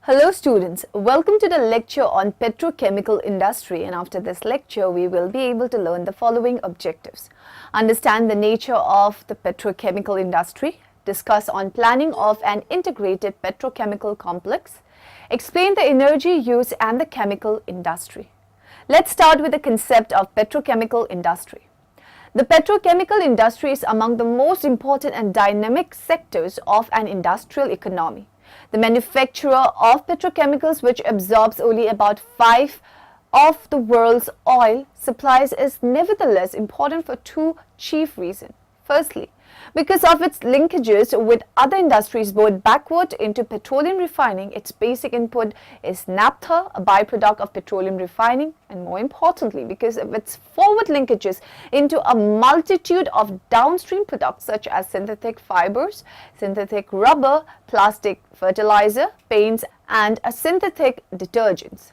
Hello students, welcome to the lecture on petrochemical industry, and after this lecture we will be able to learn the following objectives. Understand the nature of the petrochemical industry, discuss on planning of an integrated petrochemical complex, explain the energy use and the chemical industry. Let's start with the concept of petrochemical industry. The petrochemical industry is among the most important and dynamic sectors of an industrial economy. The manufacturer of petrochemicals, which absorbs only about 5% of the world's oil supplies, is nevertheless important for two chief reasons. Firstly, because of its linkages with other industries both backward into petroleum refining, its basic input is naphtha, a byproduct of petroleum refining, and more importantly, because of its forward linkages into a multitude of downstream products such as synthetic fibers, synthetic rubber, plastic fertilizer, paints, and synthetic detergents.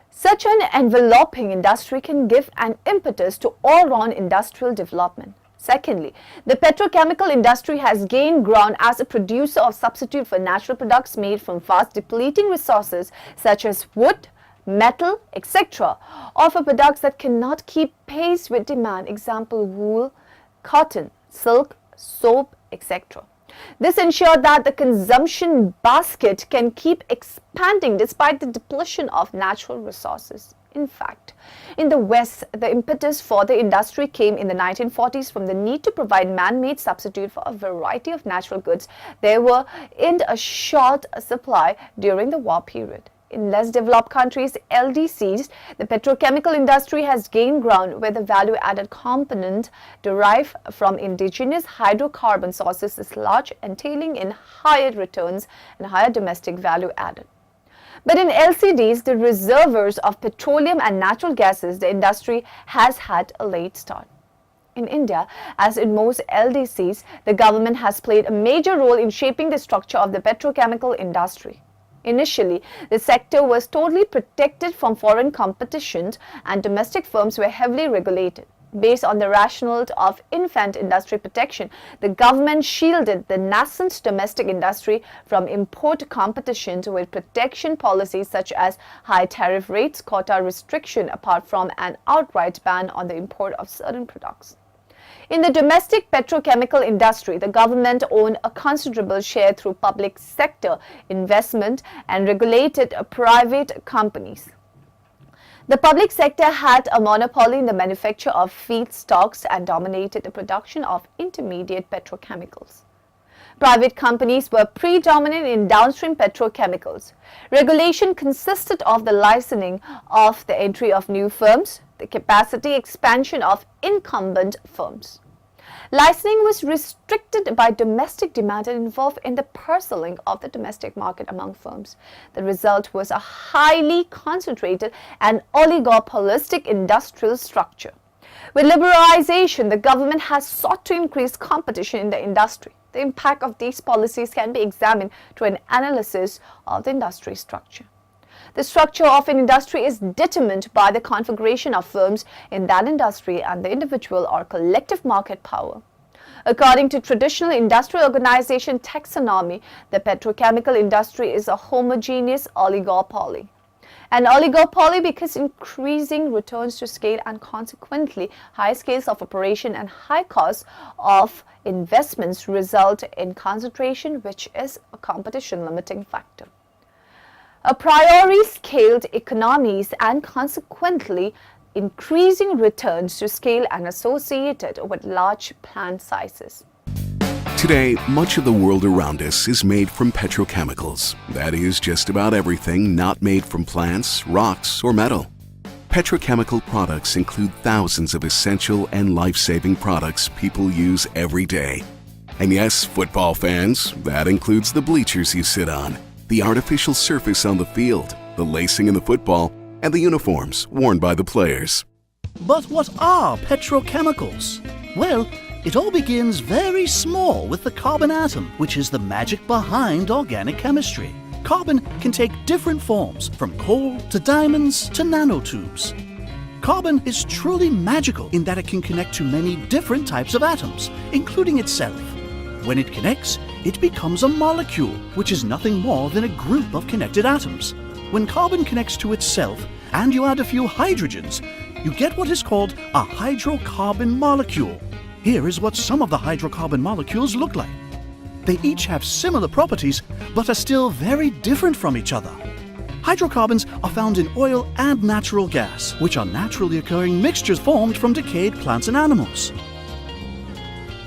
Such an enveloping industry can give an impetus to all-round industrial development. Secondly, the petrochemical industry has gained ground as a producer of substitute for natural products made from fast depleting resources such as wood, metal, etc., or for products that cannot keep pace with demand, example wool, cotton, silk, soap, etc. This ensures that the consumption basket can keep expanding despite the depletion of natural resources. In fact, in the West, the impetus for the industry came in the 1940s from the need to provide man-made substitute for a variety of natural goods. They were in a short supply during the war period. In less developed countries, LDCs, the petrochemical industry has gained ground where the value-added component derived from indigenous hydrocarbon sources is large, entailing in higher returns and higher domestic value added. But in LCDs, the reservoirs of petroleum and natural gases, the industry has had a late start. In India, as in most LDCs, the government has played a major role in shaping the structure of the petrochemical industry. Initially, the sector was totally protected from foreign competition and domestic firms were heavily regulated. Based on the rationale of infant industry protection, the government shielded the nascent domestic industry from import competition with protection policies such as high tariff rates, quota restriction, apart from an outright ban on the import of certain products. In the domestic petrochemical industry, the government owned a considerable share through public sector investment and regulated private companies. The public sector had a monopoly in the manufacture of feedstocks and dominated the production of intermediate petrochemicals. Private companies were predominant in downstream petrochemicals. Regulation consisted of the licensing of the entry of new firms, the capacity expansion of incumbent firms. Licensing was restricted by domestic demand and involved in the parceling of the domestic market among firms. The result was a highly concentrated and oligopolistic industrial structure. With liberalization, the government has sought to increase competition in the industry. The impact of these policies can be examined through an analysis of the industry structure. The structure of an industry is determined by the configuration of firms in that industry and the individual or collective market power. According to traditional industrial organization taxonomy, the petrochemical industry is a homogeneous oligopoly. An oligopoly because increasing returns to scale and consequently high scales of operation and high costs of investments result in concentration, which is a competition limiting factor. A priori scaled economies and consequently increasing returns to scale and associated with large plant sizes. Today, much of the world around us is made from petrochemicals. That is, just about everything not made from plants, rocks, or metal. Petrochemical products include thousands of essential and life-saving products people use every day. And yes, football fans, that includes the bleachers you sit on, the artificial surface on the field, the lacing in the football, and the uniforms worn by the players. But what are petrochemicals? Well, it all begins very small with the carbon atom, which is the magic behind organic chemistry. Carbon can take different forms, from coal to diamonds to nanotubes. Carbon is truly magical in that it can connect to many different types of atoms, including itself. When it connects, it becomes a molecule, which is nothing more than a group of connected atoms. When carbon connects to itself and you add a few hydrogens, you get what is called a hydrocarbon molecule. Here is what some of the hydrocarbon molecules look like. They each have similar properties, but are still very different from each other. Hydrocarbons are found in oil and natural gas, which are naturally occurring mixtures formed from decayed plants and animals.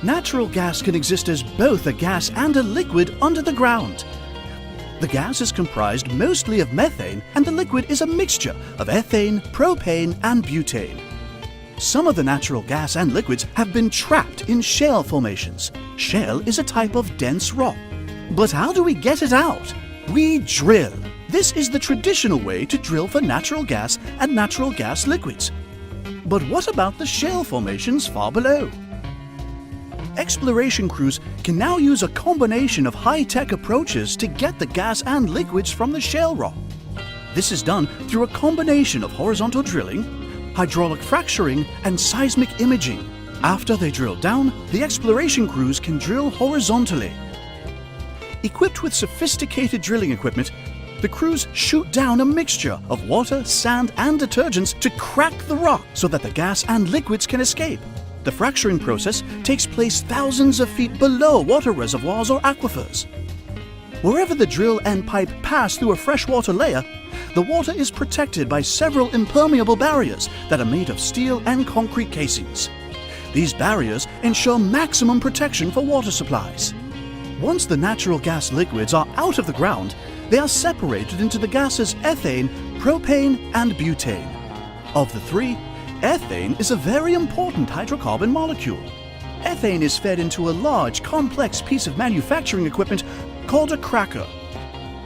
Natural gas can exist as both a gas and a liquid under the ground. The gas is comprised mostly of methane, and the liquid is a mixture of ethane, propane, and butane. Some of the natural gas and liquids have been trapped in shale formations. Shale is a type of dense rock. But how do we get it out? We drill. This is the traditional way to drill for natural gas and natural gas liquids. But what about the shale formations far below? Exploration crews can now use a combination of high-tech approaches to get the gas and liquids from the shale rock. This is done through a combination of horizontal drilling, hydraulic fracturing, and seismic imaging. After they drill down, the exploration crews can drill horizontally. Equipped with sophisticated drilling equipment, the crews shoot down a mixture of water, sand, and detergents to crack the rock so that the gas and liquids can escape. The fracturing process takes place thousands of feet below water reservoirs or aquifers. Wherever the drill and pipe pass through a freshwater layer, the water is protected by several impermeable barriers that are made of steel and concrete casings. These barriers ensure maximum protection for water supplies. Once the natural gas liquids are out of the ground, they are separated into the gases ethane, propane, and butane. Of the three, ethane is a very important hydrocarbon molecule. Ethane is fed into a large, complex piece of manufacturing equipment called a cracker.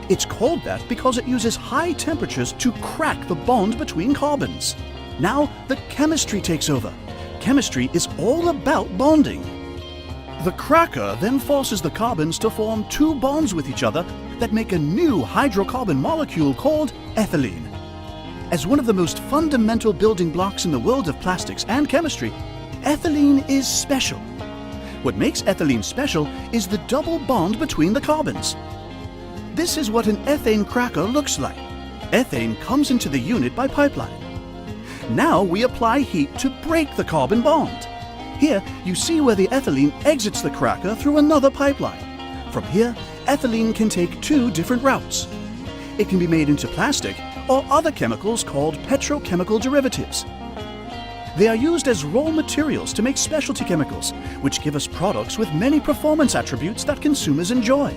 It's called that because it uses high temperatures to crack the bond between carbons. Now the chemistry takes over. Chemistry is all about bonding. The cracker then forces the carbons to form two bonds with each other that make a new hydrocarbon molecule called ethylene. As one of the most fundamental building blocks in the world of plastics and chemistry, ethylene is special. What makes ethylene special is the double bond between the carbons. This is what an ethane cracker looks like. Ethane comes into the unit by pipeline. Now we apply heat to break the carbon bond. Here you see where the ethylene exits the cracker through another pipeline. From here, ethylene can take two different routes. It can be made into plastic or other chemicals called petrochemical derivatives. They are used as raw materials to make specialty chemicals, which give us products with many performance attributes that consumers enjoy.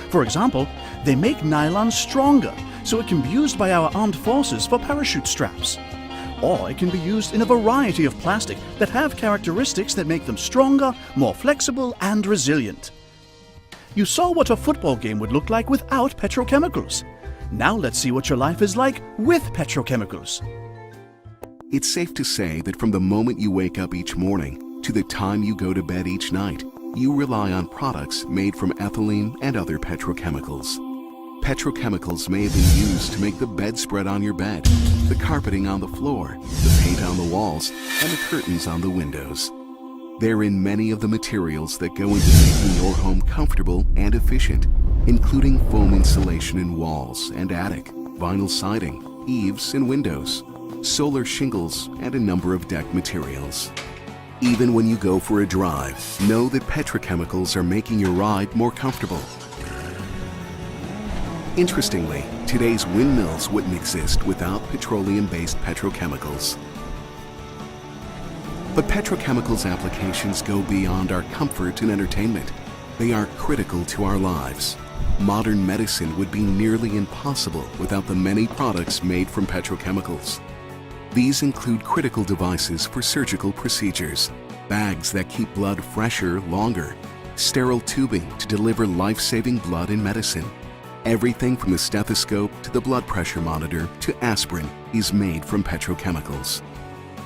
For example, they make nylon stronger, so it can be used by our armed forces for parachute straps. Or it can be used in a variety of plastic that have characteristics that make them stronger, more flexible, and resilient. You saw what a football game would look like without petrochemicals. Now let's see what your life is like with petrochemicals. It's safe to say that from the moment you wake up each morning to the time you go to bed each night, you rely on products made from ethylene and other petrochemicals. Petrochemicals may have been used to make the bedspread on your bed, the carpeting on the floor, the paint on the walls, and the curtains on the windows. They're in many of the materials that go into making your home comfortable and efficient, including foam insulation in walls and attic, vinyl siding, eaves and windows, solar shingles, and a number of deck materials. Even when you go for a drive, know that petrochemicals are making your ride more comfortable. Interestingly, today's windmills wouldn't exist without petroleum-based petrochemicals. But petrochemicals applications go beyond our comfort and entertainment. They are critical to our lives. Modern medicine would be nearly impossible without the many products made from petrochemicals. These include critical devices for surgical procedures, bags that keep blood fresher longer, sterile tubing to deliver life-saving blood and medicine. Everything from the stethoscope to the blood pressure monitor to aspirin is made from petrochemicals.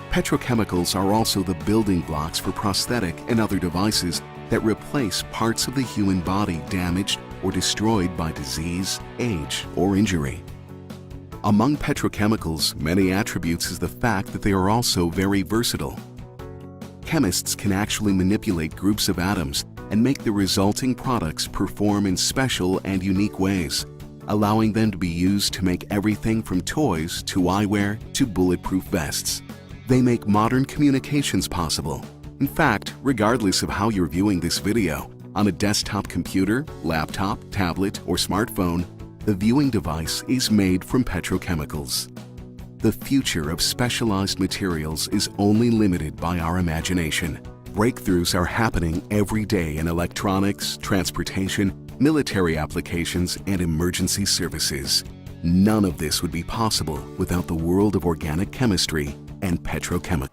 Petrochemicals are also the building blocks for prosthetic and other devices that replace parts of the human body damaged or destroyed by disease, age, or injury. Among petrochemicals, many attributes is the fact that they are also very versatile. Chemists can actually manipulate groups of atoms and make the resulting products perform in special and unique ways, allowing them to be used to make everything from toys to eyewear to bulletproof vests. They make modern communications possible. In fact, regardless of how you're viewing this video, on a desktop computer, laptop, tablet, or smartphone, the viewing device is made from petrochemicals. The future of specialized materials is only limited by our imagination. Breakthroughs are happening every day in electronics, transportation, military applications, and emergency services. None of this would be possible without the world of organic chemistry and petrochemicals.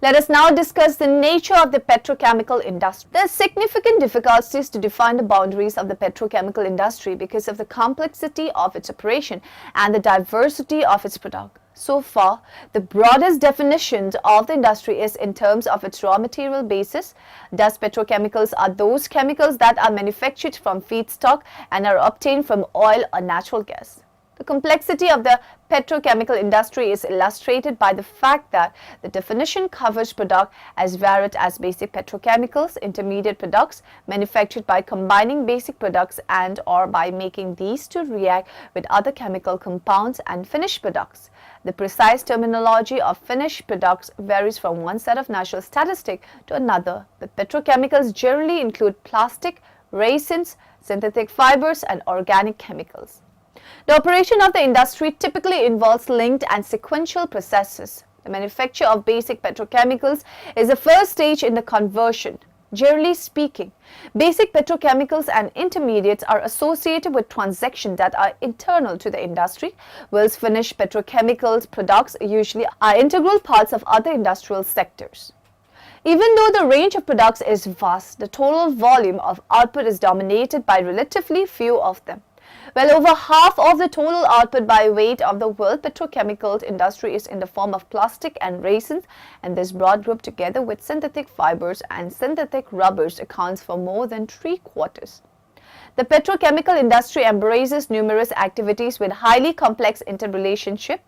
Let us now discuss the nature of the petrochemical industry. There are significant difficulties to define the boundaries of the petrochemical industry because of the complexity of its operation and the diversity of its product. So far, the broadest definition of the industry is in terms of its raw material basis. Thus, petrochemicals are those chemicals that are manufactured from feedstock and are obtained from oil or natural gas. The complexity of the petrochemical industry is illustrated by the fact that the definition covers products as varied as basic petrochemicals, intermediate products manufactured by combining basic products and or by making these to react with other chemical compounds, and finished products. The precise terminology of finished products varies from one set of natural statistics to another, but petrochemicals generally include plastic, resins, synthetic fibers, and organic chemicals. The operation of the industry typically involves linked and sequential processes. The manufacture of basic petrochemicals is the first stage in the conversion. Generally speaking, basic petrochemicals and intermediates are associated with transactions that are internal to the industry, whilst finished petrochemical products usually are integral parts of other industrial sectors. Even though the range of products is vast, the total volume of output is dominated by relatively few of them. Well over half of the total output by weight of the world petrochemical industry is in the form of plastic and resins, and this broad group together with synthetic fibers and synthetic rubbers accounts for more than 3/4. The petrochemical industry embraces numerous activities with highly complex interrelationship.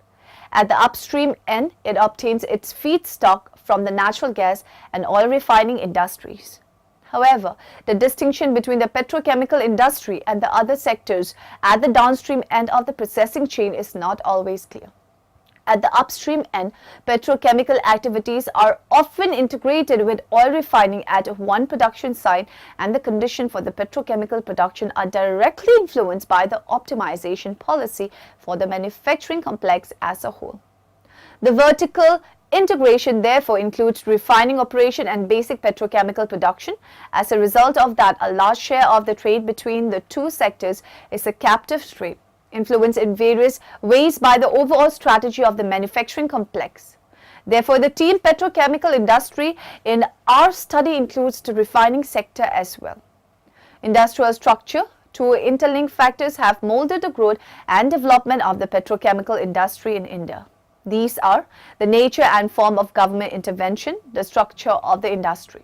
At the upstream end, it obtains its feedstock from the natural gas and oil refining industries. However, the distinction between the petrochemical industry and the other sectors at the downstream end of the processing chain is not always clear. At the upstream end, petrochemical activities are often integrated with oil refining at one production site, and the conditions for the petrochemical production are directly influenced by the optimization policy for the manufacturing complex as a whole. The vertical integration therefore includes refining operation and basic petrochemical production. As a result of that, a large share of the trade between the two sectors is a captive trade, influenced in various ways by the overall strategy of the manufacturing complex. Therefore, the team petrochemical industry in our study includes the refining sector as well. Industrial structure. Two interlinked factors have molded the growth and development of the petrochemical industry in India. These are the nature and form of government intervention, the structure of the industry.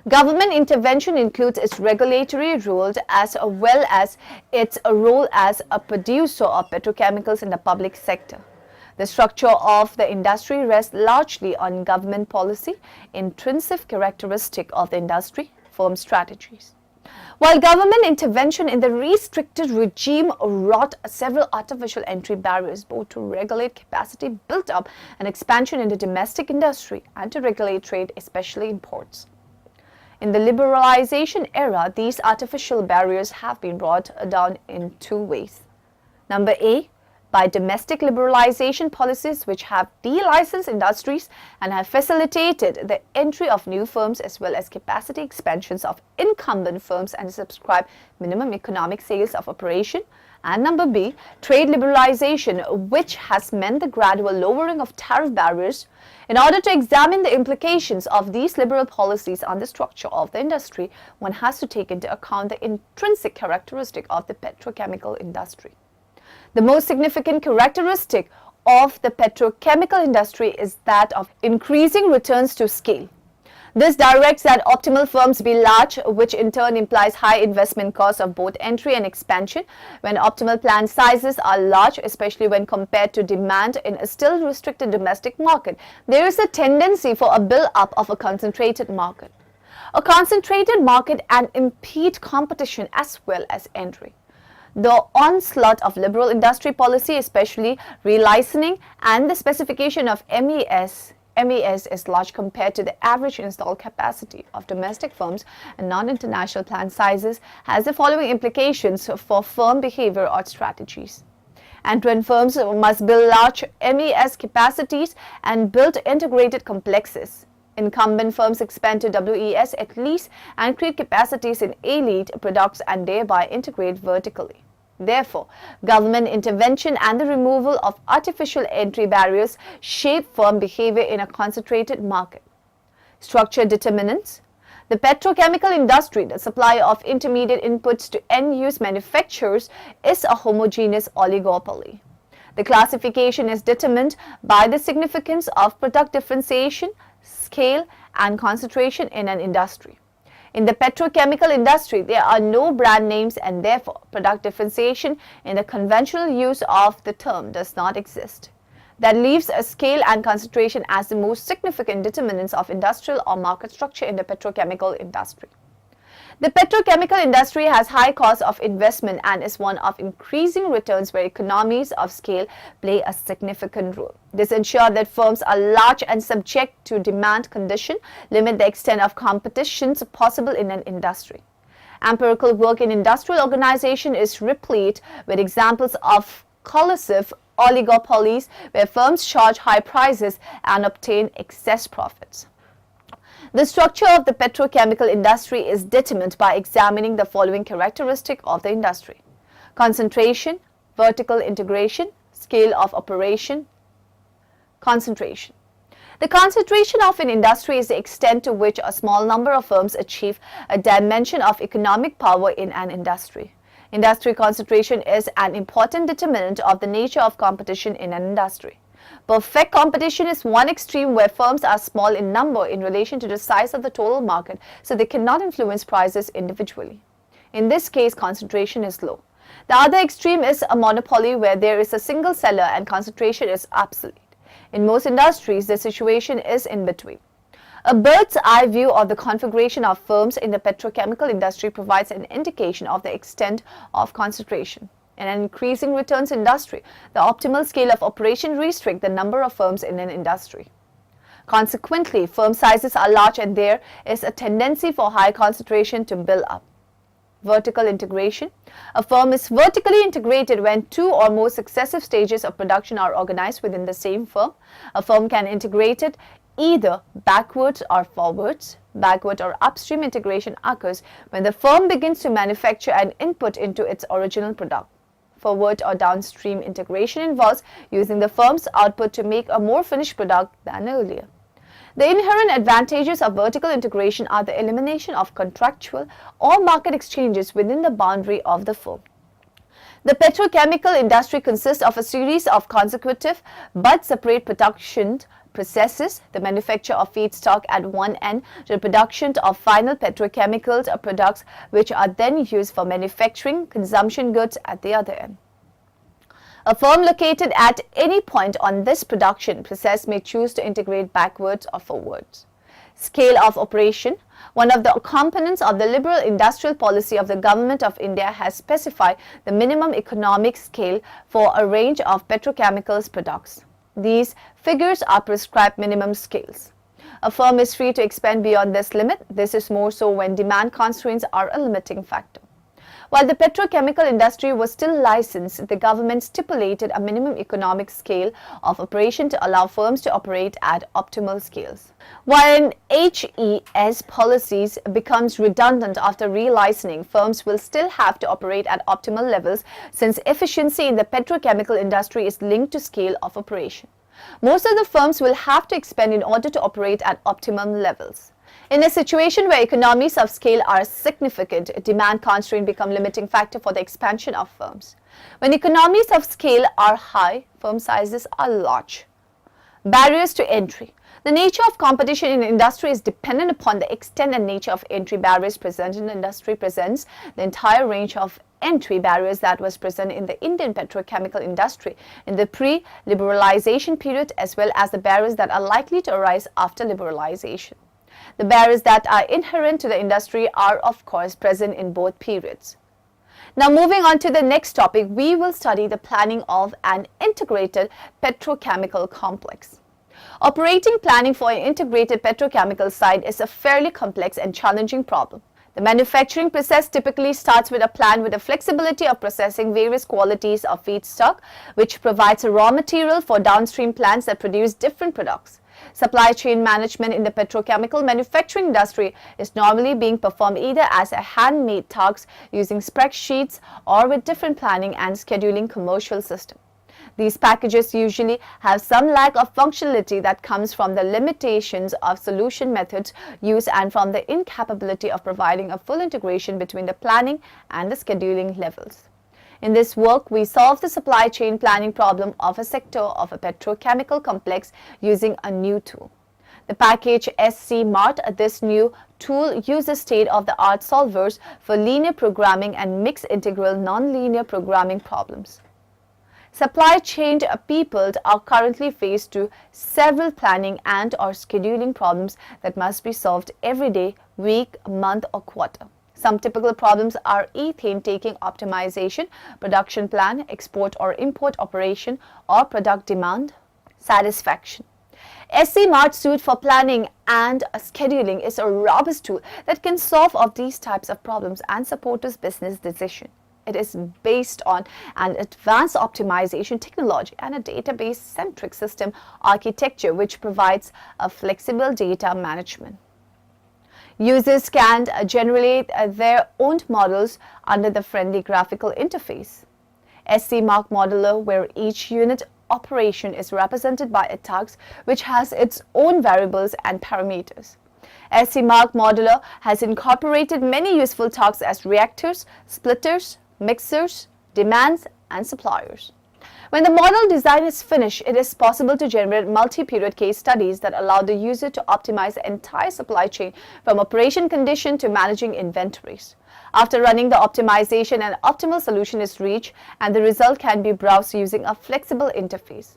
Government intervention includes its regulatory rules as well as its role as a producer of petrochemicals in the public sector. The structure of the industry rests largely on government policy, intrinsic characteristic of the industry, firm strategies. While government intervention in the restricted regime wrought several artificial entry barriers both to regulate capacity built up and expansion in the domestic industry and to regulate trade, especially imports. In the liberalization era, these artificial barriers have been brought down in two ways. Number A, by domestic liberalization policies which have de-licensed industries and have facilitated the entry of new firms as well as capacity expansions of incumbent firms and subscribe minimum economic sales of operation. And number B, trade liberalization, which has meant the gradual lowering of tariff barriers. In order to examine the implications of these liberal policies on the structure of the industry, one has to take into account the intrinsic characteristic of the petrochemical industry. The most significant characteristic of the petrochemical industry is that of increasing returns to scale. This directs that optimal firms be large, which in turn implies high investment costs of both entry and expansion. When optimal plant sizes are large, especially when compared to demand in a still restricted domestic market, there is a tendency for a build-up of a concentrated market. a concentrated market and impede competition as well as entry. The onslaught of liberal industry policy, especially relicensing and the specification of MES is large compared to the average installed capacity of domestic firms and non-international plant sizes, has the following implications for firm behavior or strategies. End-to-end firms must build large MES capacities and build integrated complexes. Incumbent firms expand to WES at least and create capacities in elite products and thereby integrate vertically. Therefore, government intervention and the removal of artificial entry barriers shape firm behavior in a concentrated market. Structured determinants. The petrochemical industry, the supply of intermediate inputs to end-use manufacturers, is a homogeneous oligopoly. The classification is determined by the significance of product differentiation, scale, and concentration in an industry. In the petrochemical industry, there are no brand names and therefore product differentiation in the conventional use of the term does not exist. That leaves a scale and concentration as the most significant determinants of industrial or market structure in the petrochemical industry. The petrochemical industry has high cost of investment and is one of increasing returns where economies of scale play a significant role. This ensures that firms are large and subject to demand condition, limit the extent of competitions possible in an industry. Empirical work in industrial organization is replete with examples of collusive oligopolies where firms charge high prices and obtain excess profits. The structure of the petrochemical industry is determined by examining the following characteristic of the industry: concentration, vertical integration, scale of operation. Concentration. The concentration of an industry is the extent to which a small number of firms achieve a dimension of economic power in an industry. Industry concentration is an important determinant of the nature of competition in an industry. Perfect competition is one extreme where firms are small in number in relation to the size of the total market, so they cannot influence prices individually. In this case, concentration is low. The other extreme is a monopoly where there is a single seller and concentration is absolute. In most industries, the situation is in between. A bird's eye view of the configuration of firms in the petrochemical industry provides an indication of the extent of concentration. In an increasing returns industry, the optimal scale of operation restricts the number of firms in an industry. Consequently, firm sizes are large and there is a tendency for high concentration to build up. Vertical integration. A firm is vertically integrated when two or more successive stages of production are organized within the same firm. A firm can integrate it either backwards or forwards. Backward or upstream integration occurs when the firm begins to manufacture an input into its original product. Forward or downstream integration involves using the firm's output to make a more finished product than earlier. The inherent advantages of vertical integration are the elimination of contractual or market exchanges within the boundary of the firm. The petrochemical industry consists of a series of consecutive but separate production processes: the manufacture of feedstock at one end, the production of final petrochemicals or products which are then used for manufacturing consumption goods at the other end. A firm located at any point on this production process may choose to integrate backwards or forwards. Scale of operation. One of the components of the liberal industrial policy of the Government of India has specified the minimum economic scale for a range of petrochemicals products. These figures are prescribed minimum scales. A firm is free to expand beyond this limit. This is more so when demand constraints are a limiting factor. While the petrochemical industry was still licensed, the government stipulated a minimum economic scale of operation to allow firms to operate at optimal scales. While an HES policies becomes redundant after relicensing, firms will still have to operate at optimal levels since efficiency in the petrochemical industry is linked to scale of operation. Most of the firms will have to expand in order to operate at optimum levels. In a situation where economies of scale are significant, demand constraints become limiting factor for the expansion of firms. When economies of scale are high, firm sizes are large. Barriers to entry. The nature of competition in industry is dependent upon the extent and nature of entry barriers present in the industry. Presents the entire range of entry barriers that was present in the Indian petrochemical industry in the pre-liberalization period, as well as the barriers that are likely to arise after liberalization. The barriers that are inherent to the industry are, of course, present in both periods. Now, moving on to the next topic, we will study the planning of an integrated petrochemical complex. Operating planning for an integrated petrochemical site is a fairly complex and challenging problem. The manufacturing process typically starts with a plan with the flexibility of processing various qualities of feedstock, which provides a raw material for downstream plants that produce different products. Supply chain management in the petrochemical manufacturing industry is normally being performed either as a handmade task using spreadsheets or with different planning and scheduling commercial systems. These packages usually have some lack of functionality that comes from the limitations of solution methods used and from the incapability of providing a full integration between the planning and the scheduling levels. In this work, we solve the supply chain planning problem of a sector of a petrochemical complex using a new tool. The package SC Mart. This new tool uses state-of-the-art solvers for linear programming and mixed integral nonlinear programming problems. Supply chain people are currently faced to several planning and or scheduling problems that must be solved every day, week, month or quarter. Some typical problems are ethane taking optimization, production plan, export or import operation, or product demand satisfaction. SC Mart suite for planning and scheduling is a robust tool that can solve of these types of problems and support this business decision. It is based on an advanced optimization technology and a database-centric system architecture which provides a flexible data management. Users can generate their own models under the friendly graphical interface. SC Mart Modeler, where each unit operation is represented by a task which has its own variables and parameters. SC Mart Modeler has incorporated many useful tasks as reactors, splitters, mixers, demands, and suppliers. When the model design is finished, it is possible to generate multi-period case studies that allow the user to optimize the entire supply chain from operation condition to managing inventories. After running the optimization, an optimal solution is reached and the result can be browsed using a flexible interface.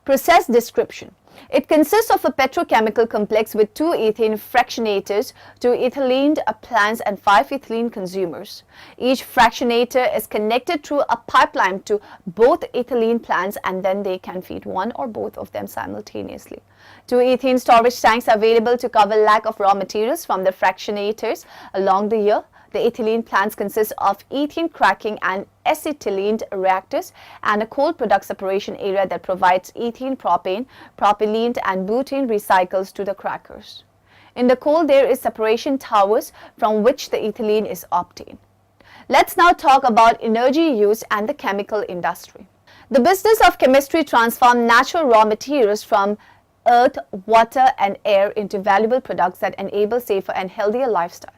Process description. It consists of a petrochemical complex with 2 ethane fractionators, 2 ethylene plants and 5 ethylene consumers. Each fractionator is connected through a pipeline to both ethylene plants and then they can feed one or both of them simultaneously. 2 ethane storage tanks are available to cover lack of raw materials from the fractionators along the year. The ethylene plants consist of ethane cracking and acetylene reactors and a cold product separation area that provides ethane, propane, propylene and butane recycles to the crackers. In the cold, there is separation towers from which the ethylene is obtained. Let's now talk about energy use and the chemical industry. The business of chemistry transforms natural raw materials from earth, water and air into valuable products that enable safer and healthier lifestyle.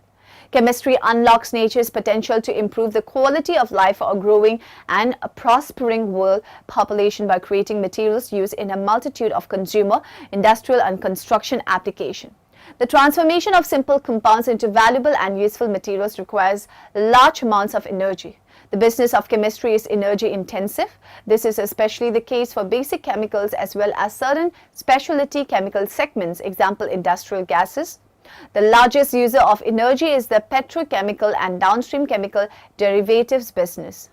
Chemistry unlocks nature's potential to improve the quality of life for a growing and a prospering world population by creating materials used in a multitude of consumer, industrial and construction applications. The transformation of simple compounds into valuable and useful materials requires large amounts of energy. The business of chemistry is energy intensive. This is especially the case for basic chemicals as well as certain specialty chemical segments, example industrial gases. The largest user of energy is the petrochemical and downstream chemical derivatives business.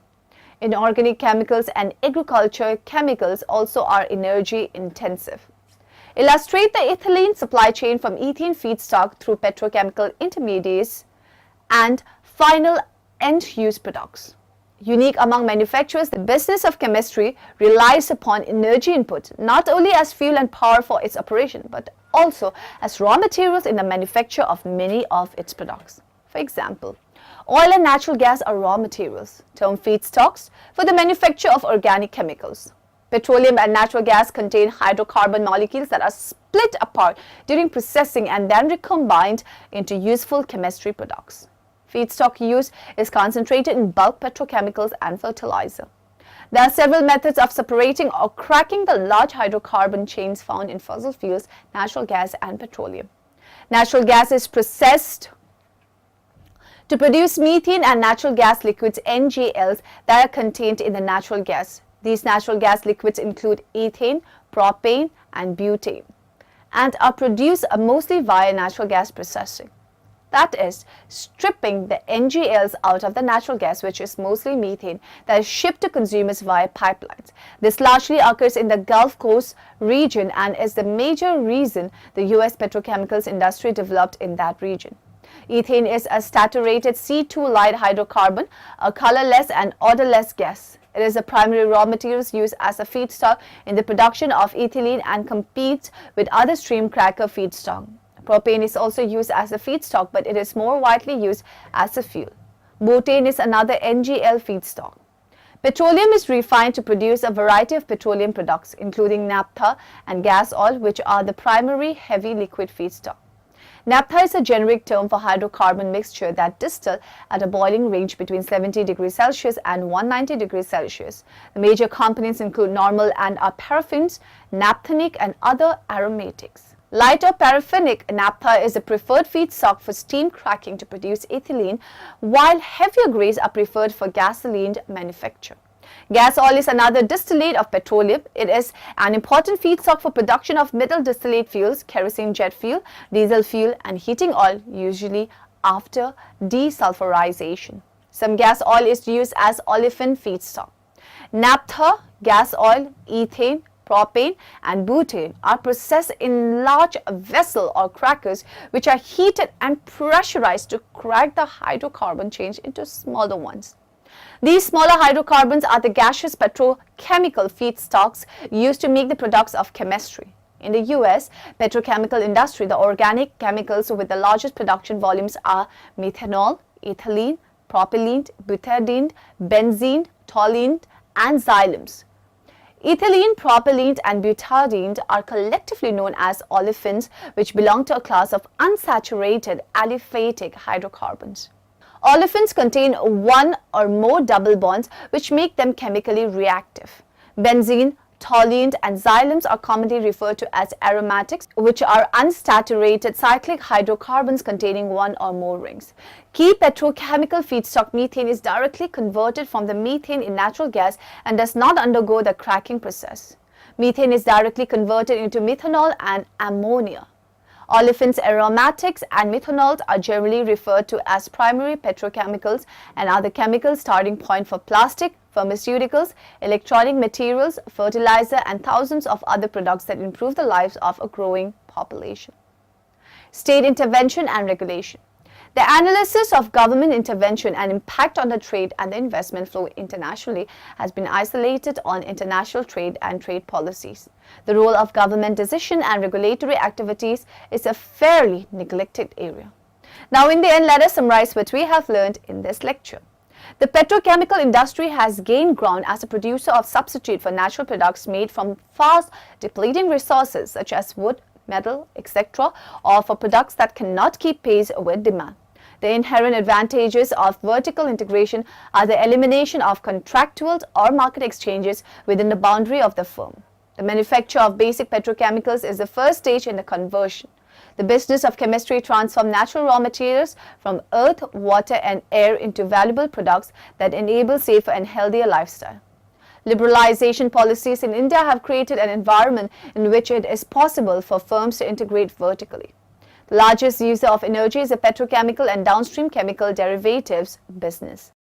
Inorganic chemicals and agriculture chemicals also are energy intensive. Illustrate the ethylene supply chain from ethane feedstock through petrochemical intermediates and final end-use products. Unique among manufacturers, the business of chemistry relies upon energy input not only as fuel and power for its operation but also as raw materials in the manufacture of many of its products. For example, oil and natural gas are raw materials, termed feedstocks, for the manufacture of organic chemicals. Petroleum and natural gas contain hydrocarbon molecules that are split apart during processing and then recombined into useful chemistry products. Feedstock use is concentrated in bulk petrochemicals and fertilizer. There are several methods of separating or cracking the large hydrocarbon chains found in fossil fuels, natural gas and petroleum. Natural gas is processed to produce methane and natural gas liquids NGLs that are contained in the natural gas. These natural gas liquids include ethane, propane and butane. and are produced mostly via natural gas processing. That is, stripping the NGLs out of the natural gas, which is mostly methane, that is shipped to consumers via pipelines. This largely occurs in the Gulf Coast region and is the major reason the US petrochemicals industry developed in that region. Ethane is a saturated C2 light hydrocarbon, a colorless and odorless gas. It is a primary raw material used as a feedstock in the production of ethylene and competes with other steam cracker feedstock. Propane is also used as a feedstock, but it is more widely used as a fuel. Butane is another NGL feedstock. Petroleum is refined to produce a variety of petroleum products, including naphtha and gas oil, which are the primary heavy liquid feedstock. Naphtha is a generic term for hydrocarbon mixture that distill at a boiling range between 70 degrees Celsius and 190 degrees Celsius. The major components include normal and are paraffins, naphthenic, and other aromatics. Light or paraffinic naphtha is a preferred feedstock for steam cracking to produce ethylene, while heavier grades are preferred for gasoline manufacture. Gas oil is another distillate of petroleum. It is an important feedstock for production of middle distillate fuels, kerosene, jet fuel, diesel fuel, and heating oil, usually after desulfurization. Some gas oil is used as olefin feedstock. Naphtha, gas oil, ethane, propane, and butane are processed in large vessels or crackers, which are heated and pressurized to crack the hydrocarbon chains into smaller ones. These smaller hydrocarbons are the gaseous petrochemical feedstocks used to make the products of chemistry. In the US petrochemical industry, the organic chemicals with the largest production volumes are methanol, ethylene, propylene, butadiene, benzene, toluene, and xylenes. Ethylene, propylene, and butadiene are collectively known as olefins, which belong to a class of unsaturated aliphatic hydrocarbons. Olefins contain one or more double bonds, which make them chemically reactive. Benzene, toluene, and xylenes are commonly referred to as aromatics, which are unsaturated cyclic hydrocarbons containing one or more rings. Key petrochemical feedstock methane is directly converted from the methane in natural gas and does not undergo the cracking process. Methane is directly converted into methanol and ammonia. Olefins, aromatics, and methanols are generally referred to as primary petrochemicals and are the chemical starting point for plastic, pharmaceuticals, electronic materials, fertilizer, and thousands of other products that improve the lives of a growing population. State intervention and regulation. The analysis of government intervention and impact on the trade and the investment flow internationally has been isolated on international trade and trade policies. The role of government decision and regulatory activities is a fairly neglected area. Now, in the end, let us summarize what we have learned in this lecture. The petrochemical industry has gained ground as a producer of substitute for natural products made from fast depleting resources such as wood, metal, etc., or for products that cannot keep pace with demand. The inherent advantages of vertical integration are the elimination of contractual or market exchanges within the boundary of the firm. The manufacture of basic petrochemicals is the first stage in the conversion. The business of chemistry transforms natural raw materials from earth, water, and air into valuable products that enable safer and healthier lifestyle. Liberalization policies in India have created an environment in which it is possible for firms to integrate vertically. The largest user of energy is the petrochemical and downstream chemical derivatives business.